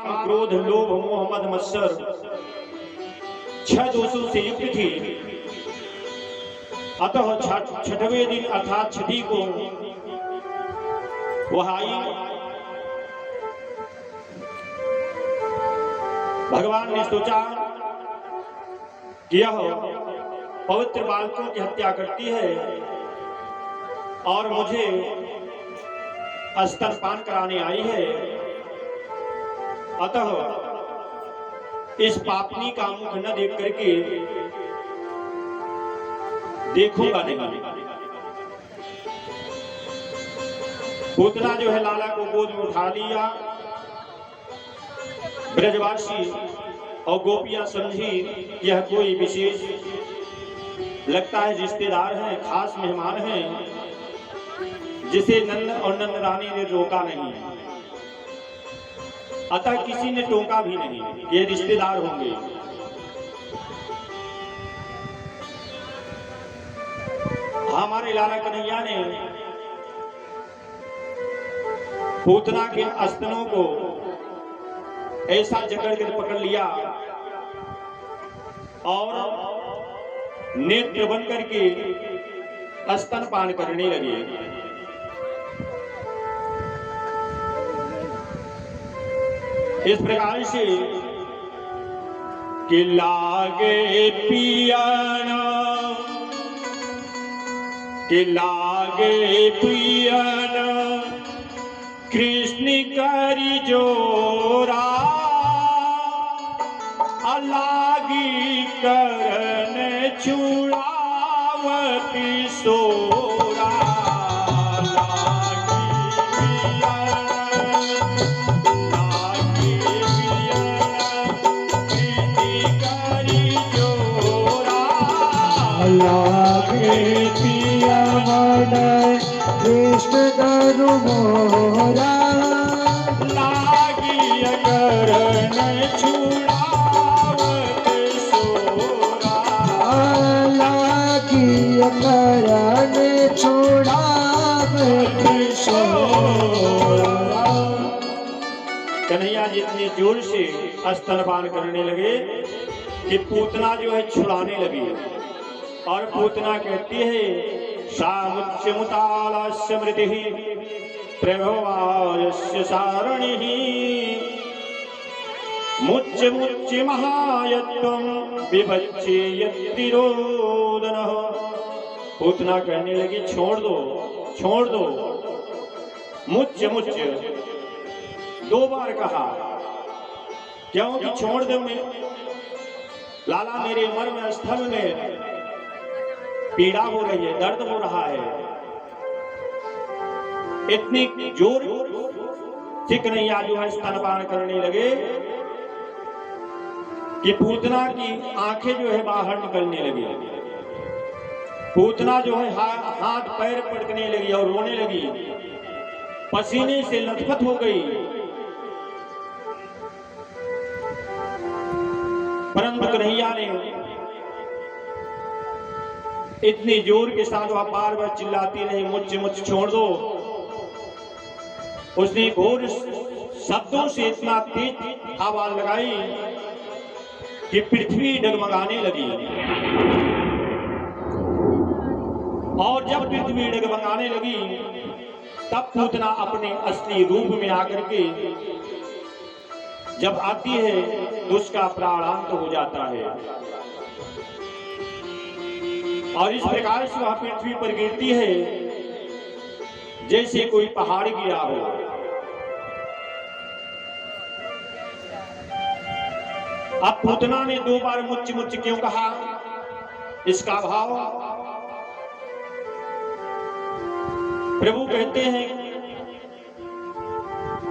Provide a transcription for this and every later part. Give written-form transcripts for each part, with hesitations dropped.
काम क्रोध लोभ मोह मद मत्सर 6 दोषों से युक्त थी। अतः छठवें दिन अर्थात छठी को वह आई। भगवान ने सोचा कि यह पवित्र बालकों की हत्या करती है और मुझे स्तनपान कराने आई है, अतः इस पापनी का मुख न देख करके देखूंगा नहीं। पूतना जो है लाला को गोद में उठा लिया। ब्रजवासी और गोपियां समझी यह कोई विशेष लगता है रिश्तेदार हैं, खास मेहमान हैं, जिसे नंद और नंद रानी ने रोका नहीं। अतः किसी ने टोका भी नहीं, ये रिश्तेदार होंगे। हमारे लाला कन्हैया ने पूतना के स्तनों को ऐसा जकड़ कर पकड़ लिया और नेत्र बन करके स्तनपान करने लगे। इस प्रकार से कि लागे पियाना, कि लागे पियाना कृष्ण करी जोरा, लागी करन छुड़ावती सोरा। लागे पिया मन कृष्ण करू मोरा, लागी करन करण छुड़ावती सोरा। कन्हैया जी इतने जोर से स्तनपान करने लगे कि पूतना जो है छुड़ाने लगी। और पूतना कहती है सामुच्यमुतालस्य मृति प्रभवायस्य सारणिः, मुच्य मुच्य महायत्वं विभज्येयत्तिरोदनः। पूतना कहने लगी छोड़ दो, छोड़ दो। मुच्य मुच्य 2 बार कहा। क्योंकि छोड़ दो मैं लाला, मेरे मर्म स्थल में पीड़ा हो रही है, दर्द हो रहा है। इतनी जोर से कन्हैया जो है स्तनपान करने लगे कि पूतना की आंखें जो है बाहर निकलने लगी। पूतना जो है हाथ पैर पटकने लगी और रोने लगी, पसीने से लथपथ हो गई। परंतु कन्हैया ने इतनी जोर के साथ वह बार बार चिल्लाती नहीं, मुझे मुझ छोड़ दो। उसने घोर शब्दों से इतना तेज आवाज लगाई कि पृथ्वी डगमगाने लगी। और जब पृथ्वी डगमगाने लगी तब पूतना अपने असली रूप में आकर के जब आती है तो उसका प्राणांत हो जाता है। और इस प्रकार से वह पृथ्वी पर गिरती है जैसे कोई पहाड़ गिरा हो। अब पूतना ने 2 बार मुच्च मुच्च क्यों कहा, इसका भाव प्रभु कहते हैं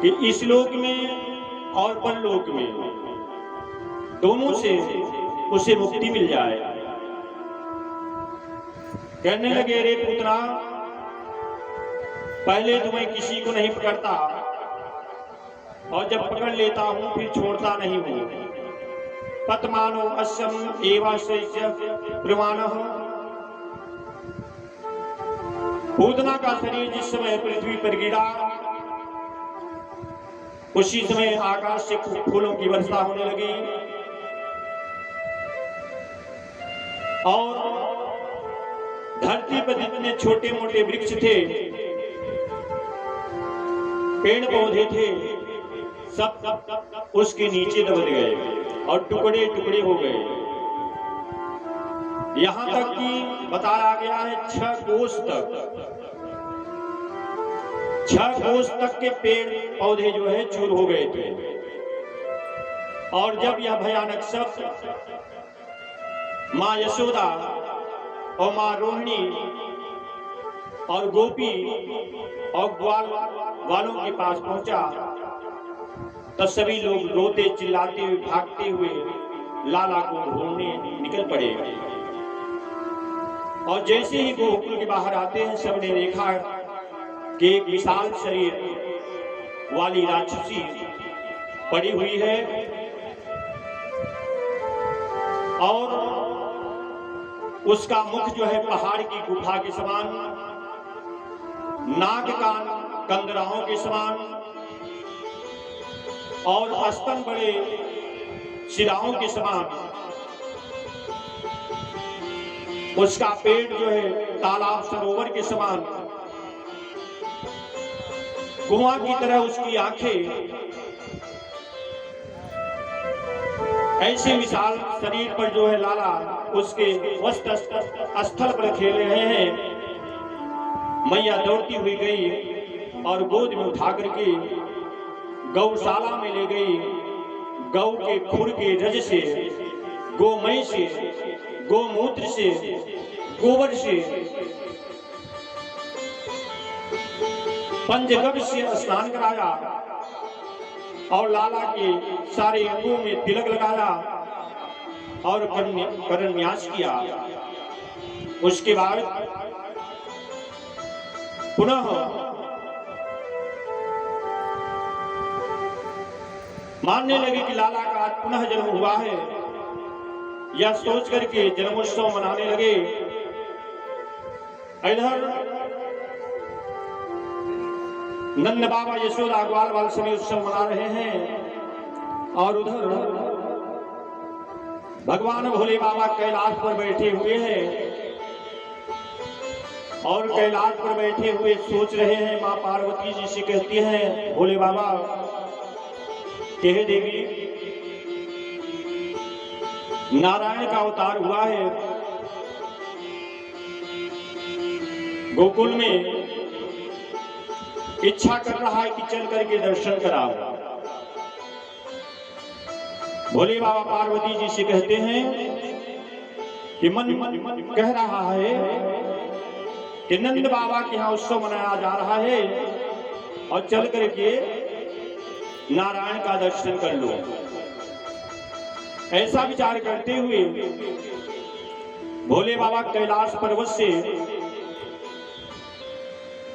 कि इस लोक में और परलोक में दोनों से उसे मुक्ति मिल जाए। कहने लगे रे पुत्रा, पहले तो मैं किसी को नहीं पकड़ता और जब पकड़ लेता हूं फिर छोड़ता नहीं हूं। पतमानो अस्यम एवास्य प्रमाणः। पूतना का शरीर जिस समय पृथ्वी पर गिरा उसी समय आकाश से फूलों की वर्षा होने लगी और धरती पर जितने छोटे मोटे वृक्ष थे, पेड़ पौधे थे, सब उसके नीचे दब गए और टुकड़े टुकड़े हो गए। यहां तक कि बताया गया है 6 कोस तक के पेड़ पौधे जो है चूर हो गए थे। और जब यह भयानक शब्द मां यशोदा और मां रोहिणी और गोपी और ग्वाल वालों के पास पहुंचा, तब सभी लोग रोते चिल्लाते हुए भागते हुए लाला को ढूंढने निकल पड़े। और जैसे ही गोकुल के बाहर आते हैं, सबने देखा कि एक विशाल शरीर वाली राक्षसी पड़ी हुई है और उसका मुख जो है पहाड़ की गुफा के समान, नाक कान कंदराओं के समान और स्तन बड़े शिराओं के समान। उसका पेट जो है तालाब सरोवर के समान, कुआं की तरह उसकी आंखें। ऐसे विशाल शरीर पर जो है लाला उसके वस्त्र स्थल पर खेल रहे हैं। मैया दौड़ती हुई गई और गोद में उठा करके गौशाला में ले गई। गौ के खुर के रज से, गोमय से, गोमूत्र से, गोबर से, पंचगव्य से स्नान कराया और लाला के सारे अंगों में तिलक लगाया और करन्यास किया। उसके बाद पुनः मानने लगे कि लाला का आज पुनः जन्म हुआ है। यह सोच करके जन्मोत्सव मनाने लगे। इधर नंद बाबा यशोदा ग्वाल वाल सभी उत्सव मना रहे हैं और उधर भगवान भोले बाबा कैलाश पर बैठे हुए हैं और कैलाश पर बैठे हुए सोच रहे हैं। मां पार्वती जी से कहती हैं, भोले बाबा हे देवी, नारायण का अवतार हुआ है, गोकुल में इच्छा कर रहा है कि चल करके दर्शन कराओ। भोले बाबा पार्वती जी से कहते हैं कि मन कह रहा है कि नंद बाबा के यहाँ उत्सव मनाया जा रहा है और चल करके नारायण का दर्शन कर लो। ऐसा विचार करते हुए भोले बाबा कैलाश पर्वत से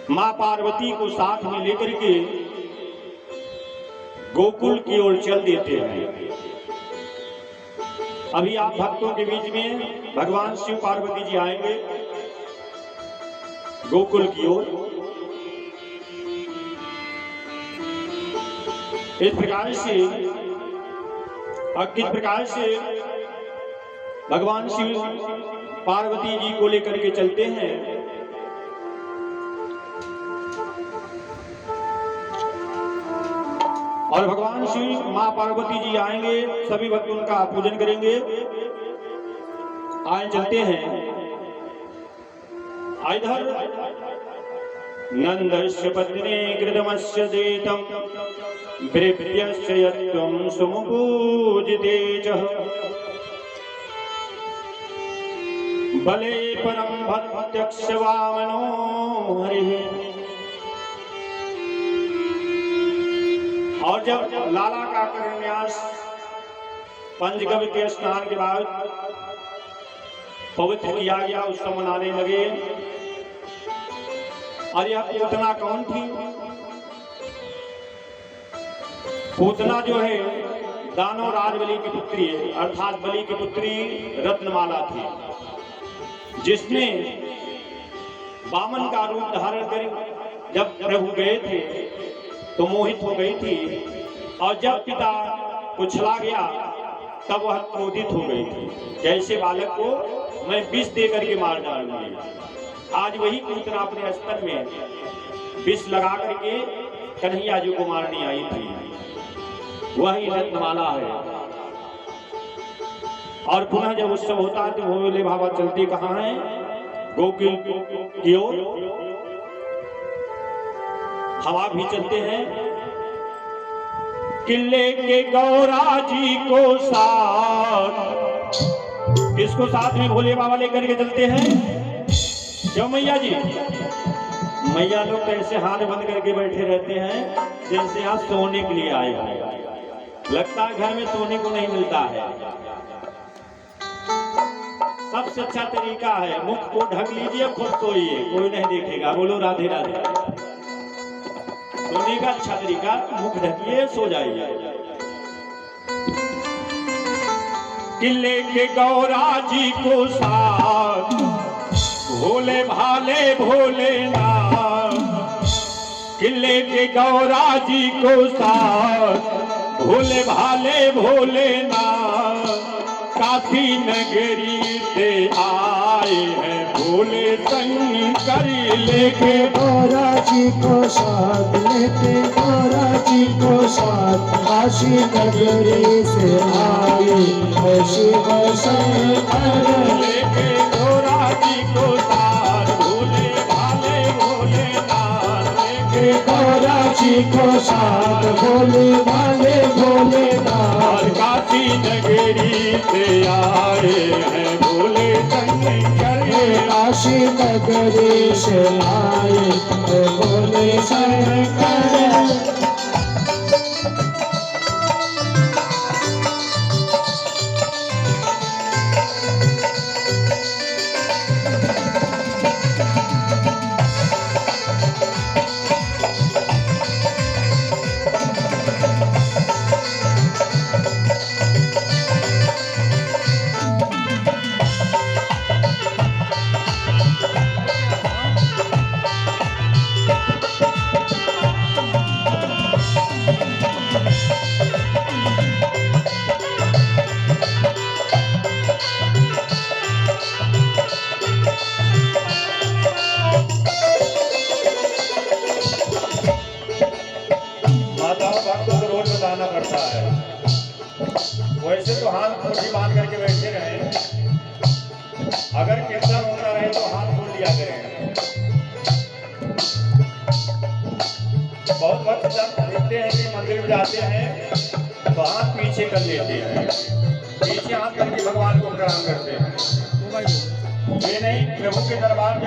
मां पार्वती को साथ में लेकर के गोकुल की ओर चल देते हैं। अभी आप भक्तों के बीच में भगवान शिव पार्वती जी आएंगे गोकुल की ओर। इस प्रकार से और किस प्रकार से भगवान शिव पार्वती जी को लेकर के चलते हैं। और भगवान शिव मां पार्वती जी आएंगे, सभी भक्त उनका पूजन करेंगे। आए चलते हैं। इधर नंदस्य पत्नी कृतमस्य देतं ब्रेभ्यस्य यत्त्वं समुपूजिते च बले परम भक्त्यक्ष वामनो हरिः। और जब लाला का करन्यास पंचगव्य के स्नान के बाद पवित्र किया गया, उत्सव मनाने लगे। और यह पूतना कौन थी? पूतना जो है दानव राजबली की पुत्री, अर्थात बलि की पुत्री रत्नमाला थी, जिसने वामन का रूप धारण कर जब प्रभु गए थे तो मोहित हो गई थी और जब पिता कुचला गया तब वह क्रोधित हो गई थी, जैसे बालक को मैं विष दे करके मार डालूंगी। आज वही पूतना अपने स्तर में विष लगा करके कन्हैया जी को मारने आई थी। वही रत्नमाला है। और पुनः जब उत्सव होता है तो भोले बाबा चलते कहाँ हैं? गोकुल की ओर हवा भी चलते हैं। किले के गौरा जी को साथ, किसको साथ में भोले बाबा लेकर के चलते हैं? क्यों मैया जी? मैया लोग तो ऐसे हाथ बंद करके बैठे रहते हैं जैसे यहाँ सोने के लिए आए हैं। लगता है घर में सोने को नहीं मिलता है। सबसे अच्छा तरीका है मुख को ढक लीजिए, खुद सोइए, कोई नहीं देखेगा। बोलो राधे राधे। सोने का अच्छा तरीका मुख ढकिए, सो जाइए। किले के गौरा जी को साथ, भोले भाले भोलेनाथ। किले के गौरा जी को साथ, भोले भाले भोलेनाथ। काशी नगरी से आए हैं भोले शंकर, लेके गौरा जी को साथ, लेके गौरा जी को साथ। काशी नगरी से आए हैं शिव शंकर, लेके गौरा जी को साथ, भोले भाले भोलेनाथ। लेके गौरा जी को साथ, भोले भाले भोलेनाथ। काशी नगरी से आए हैं भोले शंकर, काशी नगरी से आए हैं भोले शंकर। पड़ता है। वैसे तो हाथ मुट्ठी बांध करके बैठे रहे, अगर कीर्तन होता रहे तो हाथ खोल लिया करें। बहुत वक्त जब देखते हैं कि मंदिर में जाते हैं तो हाथ पीछे कर लेते हैं, पीछे हाथ करके भगवान को प्रणाम करते हैं। ये नहीं, प्रभु के दरबार